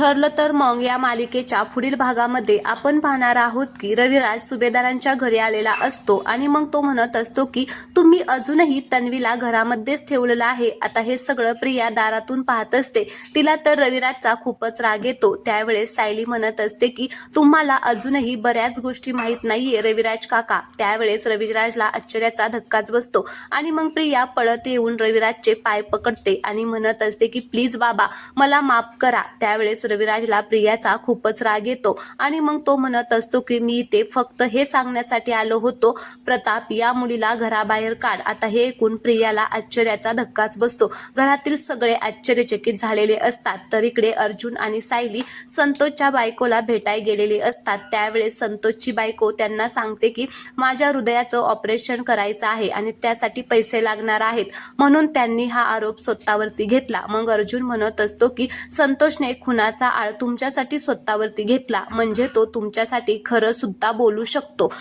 ठरलं तर मग या मालिकेच्या पुढील भागामध्ये आपण पाहणार आहोत की रविराज सुभेदारांच्या घरी आलेला असतो आणि मग तो म्हणत असतो की तुम्ही अजूनही तन्वीला घरामध्येच ठेवलेलं आहे. आता हे सगळं प्रिया दारातून पाहत असते. तिला तर रविराजचा खूपच राग येतो. त्यावेळेस सायली म्हणत असते की तुम्हाला अजूनही बऱ्याच गोष्टी माहित नाहीये रविराज काका. त्यावेळेस रविराजला आश्चर्याचा धक्काच बसतो आणि मग प्रिया पळत येऊन रविराजचे पाय पकडते आणि म्हणत असते की प्लीज बाबा मला माफ करा. त्यावेळेस रविराजला प्रियाचा खूपच राग येतो आणि मग तो म्हणत असतो की मी ते फक्त हे सांगण्यासाठी आलो होतो प्रताप या मुलीला घराबाहेर काढ. आता हे ऐकून प्रियाला आश्चर्याचा धक्काच बसतो. घरातील सगळे आश्चर्यचकित झालेले असतात. तर इकडे अर्जुन आणि सायली संतोषच्या बायकोला भेटाय गेलेले असतात. त्यावेळेस संतोषची बायको त्यांना सांगते की माझ्या हृदयाचं ऑपरेशन करायचं आहे आणि त्यासाठी पैसे लागणार आहेत म्हणून त्यांनी हा आरोप स्वतःवरती घेतला. मग अर्जुन म्हणत असतो की संतोषने खुनाचा आळ तुमच्यासाठी स्वतःवरती घेतला म्हणजे तो तुमच्यासाठी खरं सुद्धा बोलू शकतो.